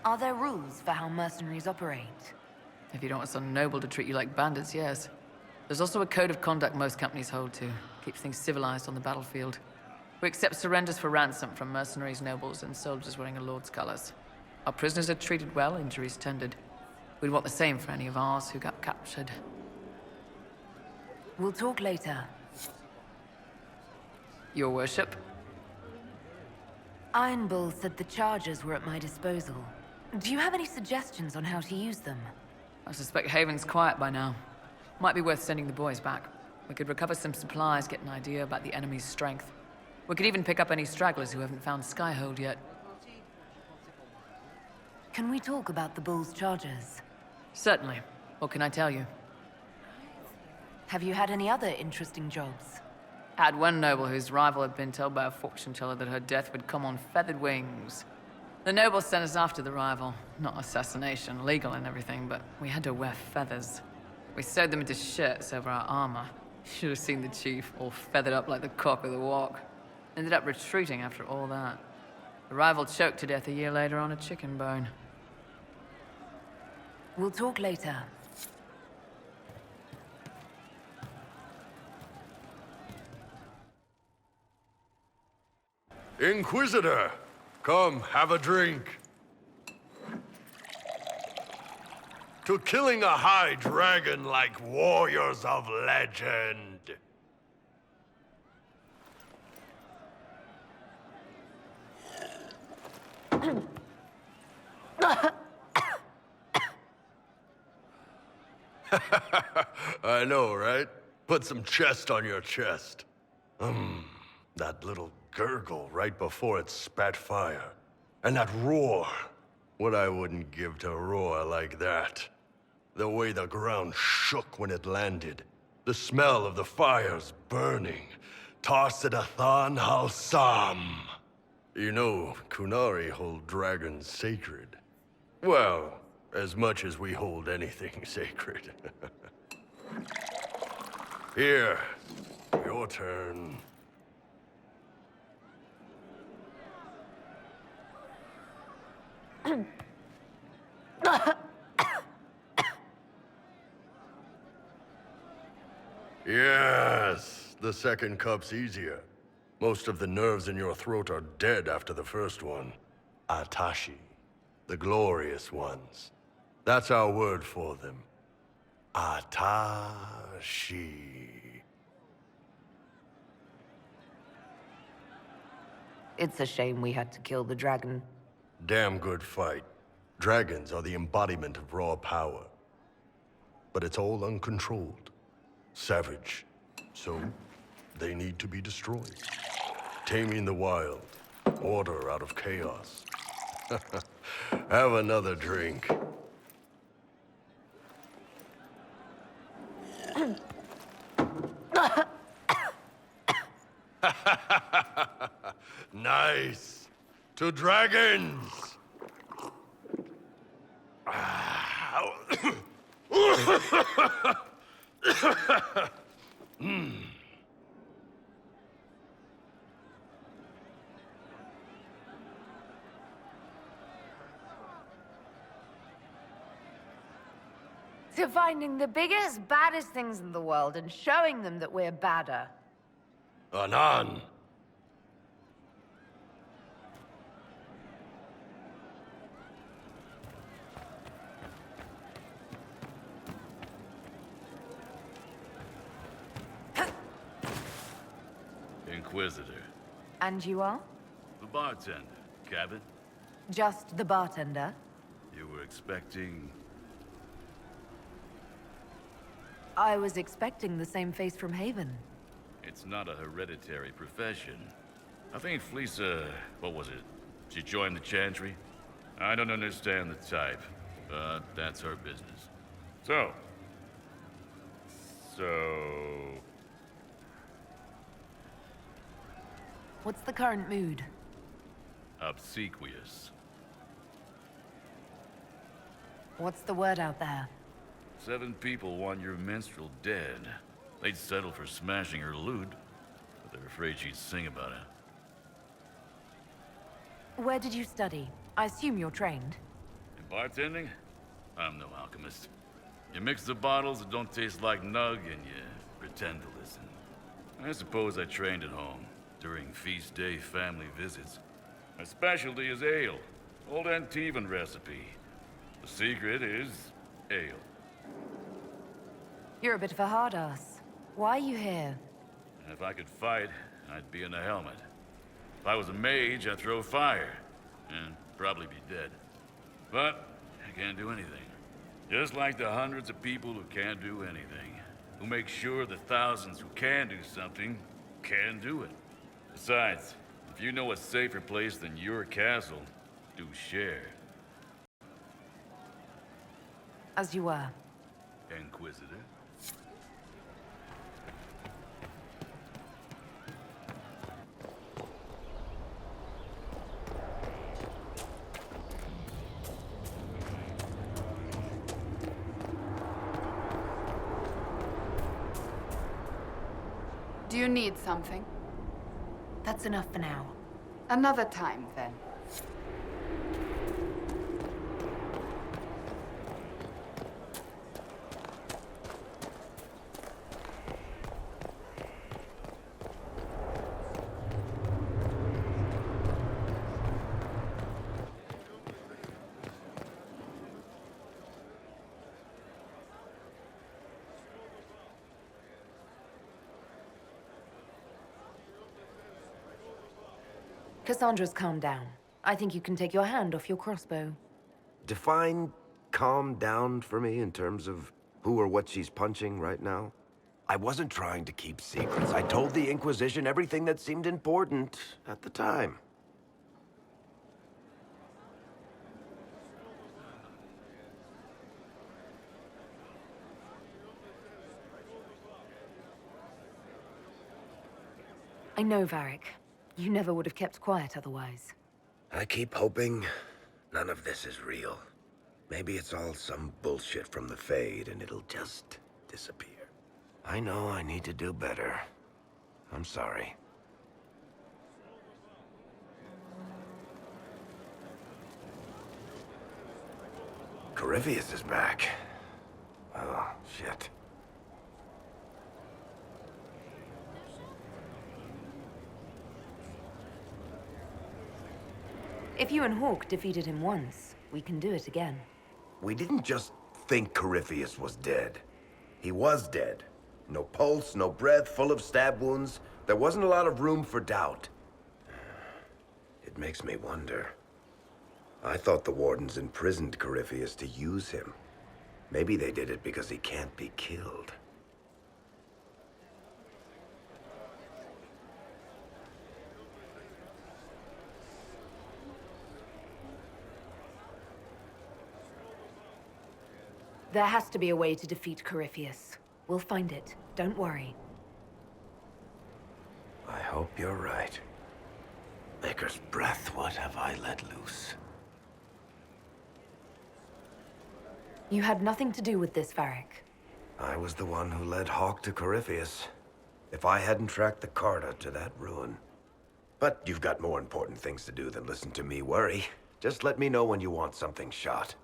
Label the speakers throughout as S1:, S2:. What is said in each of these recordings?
S1: Are there rules for how mercenaries operate?
S2: If you don't want some noble to treat you like bandits, yes. There's also a code of conduct most companies hold to. Keeps things civilized on the battlefield. We accept surrenders for ransom from mercenaries, nobles, and soldiers wearing a lord's colors. Our prisoners are treated well, injuries tended. We'd want the same for any of ours who got captured.
S1: We'll talk later.
S2: Your worship?
S1: Iron Bull said the charges were at my disposal. Do you have any suggestions on how to use them?
S2: I suspect Haven's quiet by now. Might be worth sending the boys back. We could recover some supplies, get an idea about the enemy's strength. We could even pick up any stragglers who haven't found Skyhold yet.
S1: Can we talk about the Bull's charges?
S2: Certainly. What can I tell you?
S1: Have you had any other interesting jobs?
S2: Had one noble whose rival had been told by a fortune teller that her death would come on feathered wings. The noble sent us after the rival. Not assassination, legal and everything, but we had to wear feathers. We sewed them into shirts over our armor. Should have seen the chief, all feathered up like the cock of the walk. Ended up retreating after all that. The rival choked to death a year later on a chicken bone.
S1: We'll talk later.
S3: Inquisitor, come have a drink. To killing a high dragon like warriors of legend. I know, right? Put some chest on your chest. That little gurgle right before it spat fire. And that roar. What I wouldn't give to roar like that. The way the ground shook when it landed. The smell of the fires burning. Tarsidathan Halsam. You know, Kunari hold dragons sacred. Well, as much as we hold anything sacred. Here, your turn. Yes, the second cup's easier. Most of the nerves in your throat are dead after the first one. Atashi, the glorious ones. That's our word for them. Atashi.
S1: It's a shame we had to kill the dragon.
S3: Damn good fight. Dragons are the embodiment of raw power. But it's all uncontrolled. Savage. So, they need to be destroyed. Taming the wild. Order out of chaos. Have another drink. Nice. To dragons!
S1: To finding the biggest, baddest things in the world and showing them that we're badder.
S3: Anan.
S4: Inquisitor.
S1: And you are?
S4: The bartender. Cabin?
S1: Just the bartender?
S4: You were expecting...
S1: I was expecting the same face from Haven.
S4: It's not a hereditary profession. I think Fleesa... what was it? She joined the Chantry? I don't understand the type, but that's her business. So...
S1: What's the current mood?
S4: obsequious.
S1: What's the word out there?
S4: 7 people want your minstrel dead. They'd settle for smashing her lute, but they're afraid she'd sing about it.
S1: Where did you study? I assume you're trained.
S4: Bartending? I'm no alchemist. You mix the bottles that don't taste like nug and you pretend to listen. I suppose I trained at home during feast day family visits. My specialty is ale. Old Antivan recipe. The secret is ale.
S1: You're a bit of a hard ass. Why are you here?
S4: If I could fight, I'd be in a helmet. If I was a mage, I'd throw fire. And probably be dead. But I can't do anything. Just like the hundreds of people who can't do anything. Who make sure the thousands who can do something can do it. Besides, if you know a safer place than your castle, do share.
S1: As you were.
S4: Inquisitor.
S5: Do you need something?
S1: That's enough for now.
S5: Another time, then.
S1: Cassandra's calmed down. I think you can take your hand off your crossbow.
S6: Define calm down for me in terms of who or what she's punching right now. I wasn't trying to keep secrets. I told the Inquisition everything that seemed important at the time.
S1: I know, Varric. You never would have kept quiet otherwise.
S6: I keep hoping none of this is real. Maybe it's all some bullshit from the Fade and it'll just disappear. I know I need to do better. I'm sorry. Corypheus is back. Oh, shit.
S1: If you and Hawk defeated him once, we can do it again.
S6: We didn't just think Corypheus was dead. He was dead. No pulse, no breath, full of stab wounds. There wasn't a lot of room for doubt. It makes me wonder. I thought the Wardens imprisoned Corypheus to use him. Maybe they did it because he can't be killed.
S1: There has to be a way to defeat Corypheus. We'll find it. Don't worry.
S6: I hope you're right. Maker's breath, what have I let loose?
S1: You had nothing to do with this, Varric.
S6: I was the one who led Hawk to Corypheus. If I hadn't tracked the Carta to that ruin. But you've got more important things to do than listen to me worry. Just let me know when you want something shot.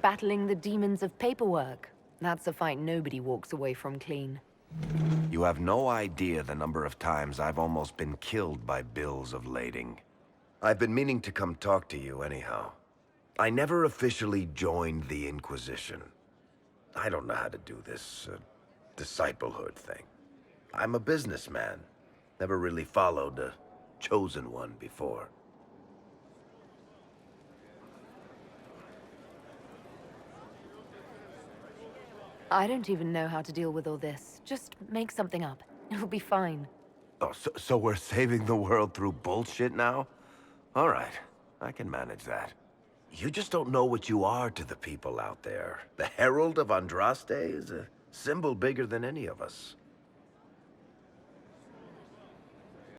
S1: Battling the demons of paperwork. That's a fight nobody walks away from clean.
S6: You have no idea the number of times I've almost been killed by bills of lading. I've been meaning to come talk to you anyhow. I never officially joined the Inquisition. I don't know how to do this, disciplehood thing. I'm a businessman. Never really followed a chosen one before.
S1: I don't even know how to deal with all this. Just make something up. It'll be fine.
S6: Oh, so we're saving the world through bullshit now? All right, I can manage that. You just don't know what you are to the people out there. The Herald of Andraste is a symbol bigger than any of us.